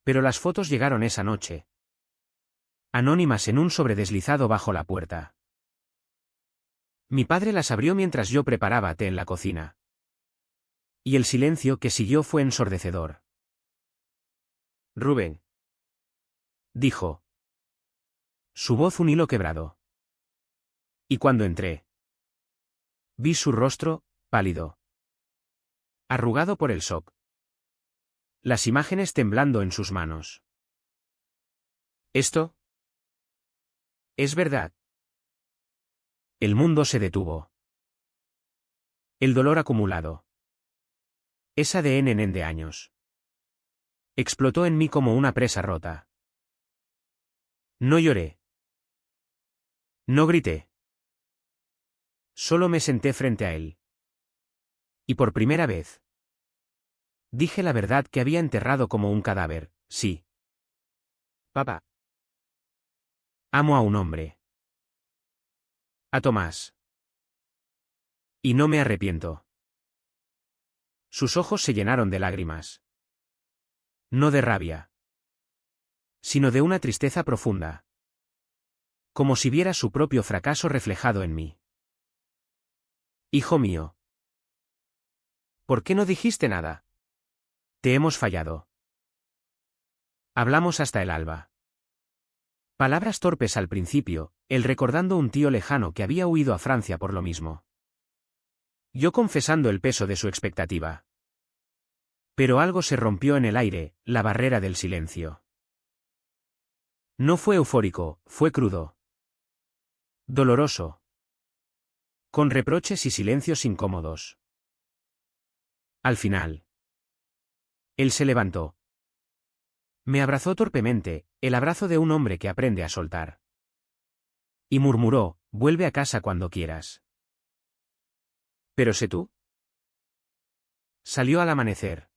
Pero las fotos llegaron esa noche. Anónimas en un sobre deslizado bajo la puerta. Mi padre las abrió mientras yo preparaba té en la cocina. Y el silencio que siguió fue ensordecedor. Rubén, dijo. Su voz un hilo quebrado. Y cuando entré, vi su rostro, pálido, arrugado por el shock. Las imágenes temblando en sus manos. ¿Esto? ¿Es verdad? El mundo se detuvo. El dolor acumulado. Esa ADN de años. Explotó en mí como una presa rota. No lloré. No grité. Solo me senté frente a él. Y por primera vez, dije la verdad que había enterrado como un cadáver, sí. Papá. Amo a un hombre. A Tomás. Y no me arrepiento. Sus ojos se llenaron de lágrimas. No de rabia, sino de una tristeza profunda. Como si viera su propio fracaso reflejado en mí. Hijo mío. ¿Por qué no dijiste nada? Te hemos fallado. Hablamos hasta el alba. Palabras torpes al principio, él recordando un tío lejano que había huido a Francia por lo mismo. Yo confesando el peso de su expectativa. Pero algo se rompió en el aire, la barrera del silencio. No fue eufórico, fue crudo. Doloroso. Con reproches y silencios incómodos. Al final, él se levantó. Me abrazó torpemente, el abrazo de un hombre que aprende a soltar. Y murmuró, vuelve a casa cuando quieras. ¿Pero sé tú? Salió al amanecer,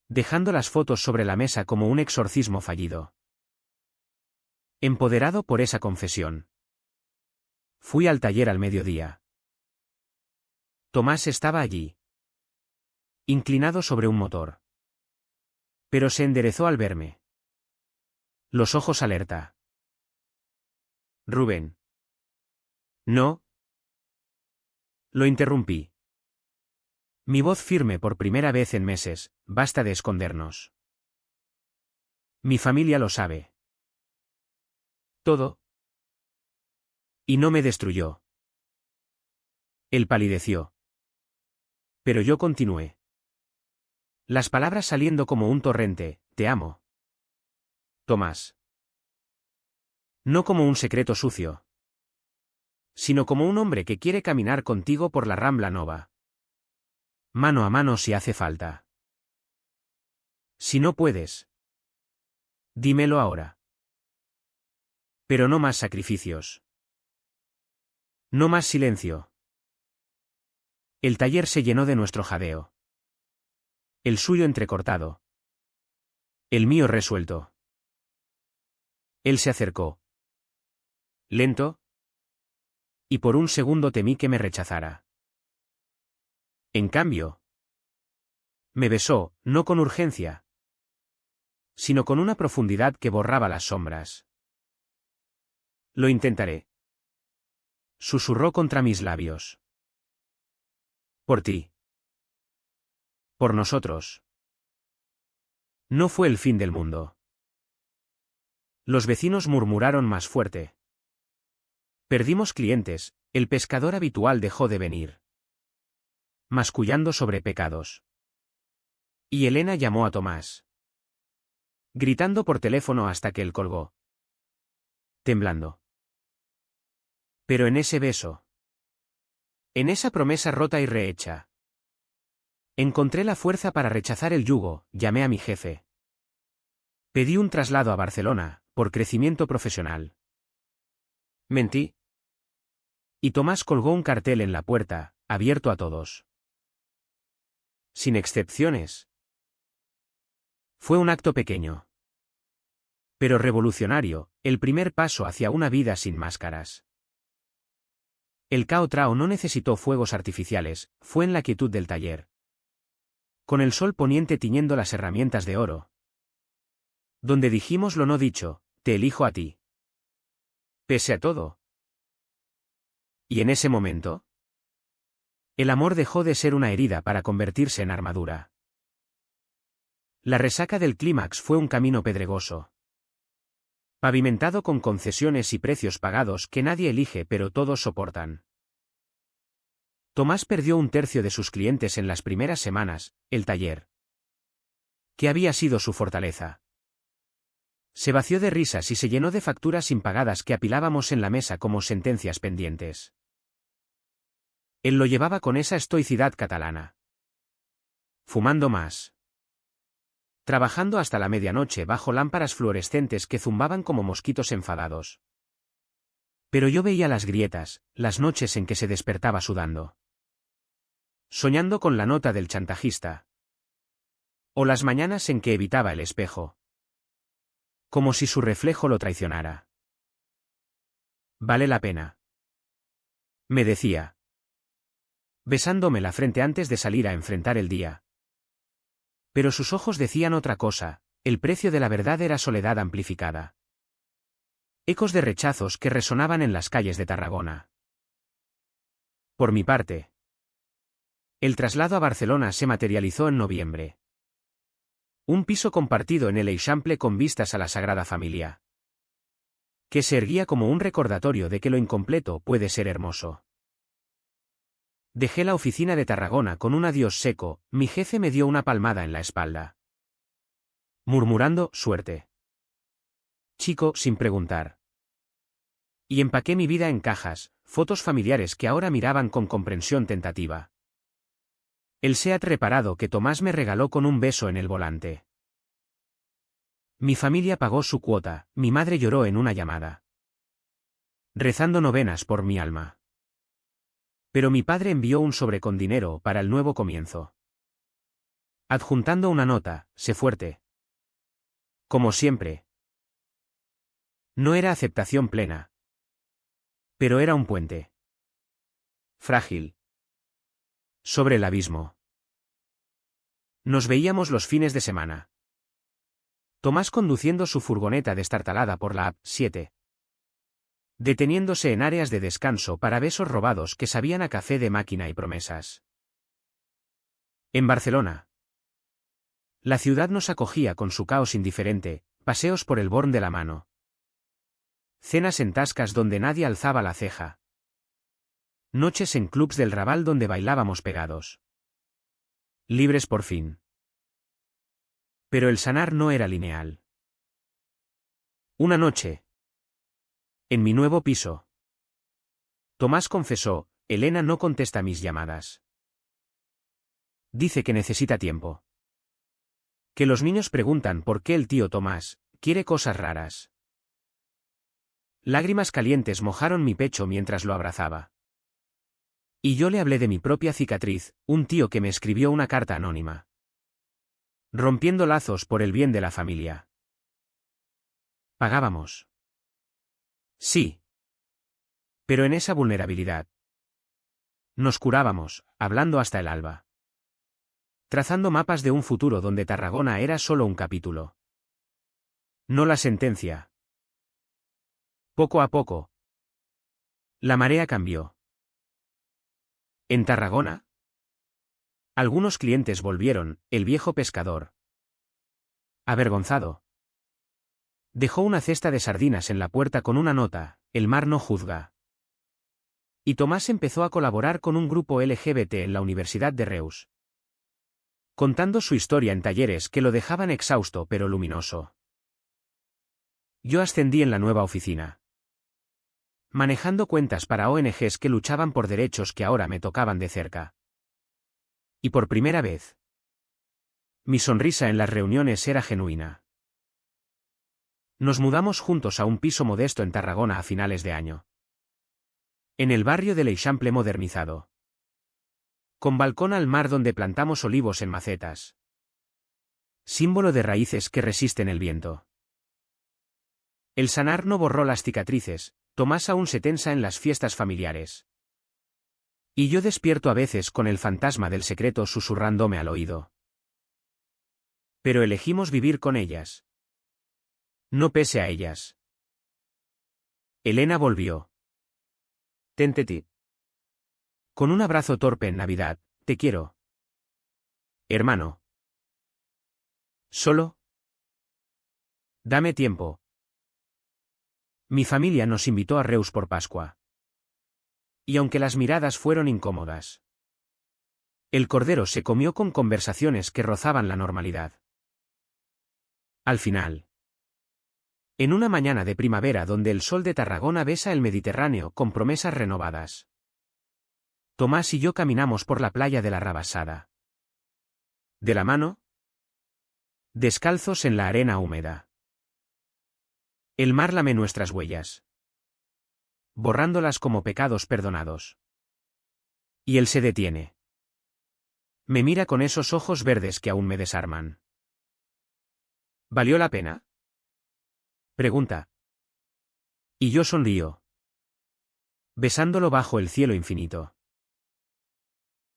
dejando las fotos sobre la mesa como un exorcismo fallido. Empoderado por esa confesión, fui al taller al mediodía. Tomás estaba allí, inclinado sobre un motor. Pero se enderezó al verme. Los ojos alerta. Rubén. No. Lo interrumpí. Mi voz firme por primera vez en meses, basta de escondernos. Mi familia lo sabe. Todo. Y no me destruyó. Él palideció. Pero yo continué. Las palabras saliendo como un torrente, te amo. Tomás. No como un secreto sucio, sino como un hombre que quiere caminar contigo por la Rambla Nova. Mano a mano si hace falta. Si no puedes, dímelo ahora. Pero no más sacrificios. No más silencio. El taller se llenó de nuestro jadeo. El suyo entrecortado. El mío resuelto. Él se acercó. Lento. Y por un segundo temí que me rechazara. En cambio, me besó, no con urgencia, sino con una profundidad que borraba las sombras. Lo intentaré. Susurró contra mis labios. Por ti. Por nosotros. No fue el fin del mundo. Los vecinos murmuraron más fuerte. Perdimos clientes, el pescador habitual dejó de venir. Mascullando sobre pecados. Y Elena llamó a Tomás. Gritando por teléfono hasta que él colgó. Temblando. Pero en ese beso. En esa promesa rota y rehecha. Encontré la fuerza para rechazar el yugo, llamé a mi jefe. Pedí un traslado a Barcelona, por crecimiento profesional. Mentí. Y Tomás colgó un cartel en la puerta, abierto a todos. Sin excepciones. Fue un acto pequeño. Pero revolucionario, el primer paso hacia una vida sin máscaras. El Cao Trao no necesitó fuegos artificiales, fue en la quietud del taller. Con el sol poniente tiñendo las herramientas de oro. Donde dijimos lo no dicho, te elijo a ti. Pese a todo. Y en ese momento, el amor dejó de ser una herida para convertirse en armadura. La resaca del clímax fue un camino pedregoso. Pavimentado con concesiones y precios pagados que nadie elige pero todos soportan. Tomás perdió un tercio de sus clientes en las primeras semanas, el taller. ¿Qué había sido su fortaleza? Se vació de risas y se llenó de facturas impagadas que apilábamos en la mesa como sentencias pendientes. Él lo llevaba con esa estoicidad catalana. Fumando más. Trabajando hasta la medianoche bajo lámparas fluorescentes que zumbaban como mosquitos enfadados. Pero yo veía las grietas, las noches en que se despertaba sudando. Soñando con la nota del chantajista. O las mañanas en que evitaba el espejo. Como si su reflejo lo traicionara. Vale la pena. Me decía. Besándome la frente antes de salir a enfrentar el día. Pero sus ojos decían otra cosa, el precio de la verdad era soledad amplificada. Ecos de rechazos que resonaban en las calles de Tarragona. Por mi parte, el traslado a Barcelona se materializó en noviembre. Un piso compartido en el Eixample con vistas a la Sagrada Familia. Que se erguía como un recordatorio de que lo incompleto puede ser hermoso. Dejé la oficina de Tarragona con un adiós seco, mi jefe me dio una palmada en la espalda. Murmurando, suerte. Chico, sin preguntar. Y empaqué mi vida en cajas, fotos familiares que ahora miraban con comprensión tentativa. El SEAT reparado que Tomás me regaló con un beso en el volante. Mi familia pagó su cuota, mi madre lloró en una llamada. Rezando novenas por mi alma. Pero mi padre envió un sobre con dinero para el nuevo comienzo. Adjuntando una nota, sé fuerte. Como siempre. No era aceptación plena. Pero era un puente. Frágil. Sobre el abismo. Nos veíamos los fines de semana. Tomás conduciendo su furgoneta destartalada por la AP7. Deteniéndose en áreas de descanso para besos robados que sabían a café de máquina y promesas. En Barcelona. La ciudad nos acogía con su caos indiferente, paseos por el Born de la mano. Cenas en tascas donde nadie alzaba la ceja. Noches en clubs del Raval donde bailábamos pegados. Libres por fin. Pero el sanar no era lineal. Una noche. En mi nuevo piso. Tomás confesó, Elena no contesta mis llamadas. Dice que necesita tiempo. Que los niños preguntan por qué el tío Tomás quiere cosas raras. Lágrimas calientes mojaron mi pecho mientras lo abrazaba. Y yo le hablé de mi propia cicatriz, un tío que me escribió una carta anónima. Rompiendo lazos por el bien de la familia. Pagábamos. Sí. Pero en esa vulnerabilidad. Nos curábamos, hablando hasta el alba. Trazando mapas de un futuro donde Tarragona era solo un capítulo. No la sentencia. Poco a poco. La marea cambió. En Tarragona. Algunos clientes volvieron, el viejo pescador. Avergonzado. Dejó una cesta de sardinas en la puerta con una nota, el mar no juzga. Y Tomás empezó a colaborar con un grupo LGBT en la Universidad de Reus. Contando su historia en talleres que lo dejaban exhausto pero luminoso. Yo ascendí en la nueva oficina. Manejando cuentas para ONGs que luchaban por derechos que ahora me tocaban de cerca. Y por primera vez. Mi sonrisa en las reuniones era genuina. Nos mudamos juntos a un piso modesto en Tarragona a finales de año. En el barrio del Eixample modernizado. Con balcón al mar donde plantamos olivos en macetas. Símbolo de raíces que resisten el viento. El sanar no borró las cicatrices, Tomás aún se tensa en las fiestas familiares. Y yo despierto a veces con el fantasma del secreto susurrándome al oído. Pero elegimos vivir con ellas. No pese a ellas. Elena volvió. Tente. Con un abrazo torpe en Navidad, te quiero. Hermano. ¿Solo? Dame tiempo. Mi familia nos invitó a Reus por Pascua. Y aunque las miradas fueron incómodas. El cordero se comió con conversaciones que rozaban la normalidad. Al final. En una mañana de primavera donde el sol de Tarragona besa el Mediterráneo con promesas renovadas. Tomás y yo caminamos por la playa de la Rabassada. ¿De la mano? Descalzos en la arena húmeda. El mar lame nuestras huellas. Borrándolas como pecados perdonados. Y él se detiene. Me mira con esos ojos verdes que aún me desarman. ¿Valió la pena? Pregunta. Y yo sonrío. Besándolo bajo el cielo infinito.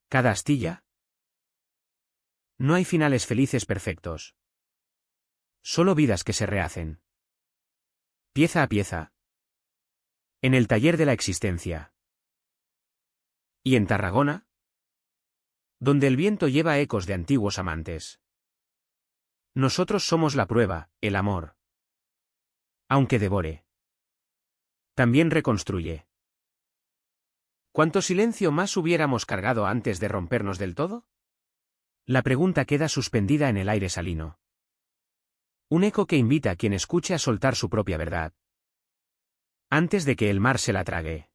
¿Cada astilla? No hay finales felices perfectos. Solo vidas que se rehacen. Pieza a pieza. En el taller de la existencia. ¿Y en Tarragona? Donde el viento lleva ecos de antiguos amantes. Nosotros somos la prueba, el amor. Aunque devore. También reconstruye. ¿Cuánto silencio más hubiéramos cargado antes de rompernos del todo? La pregunta queda suspendida en el aire salino. Un eco que invita a quien escuche a soltar su propia verdad. Antes de que el mar se la trague.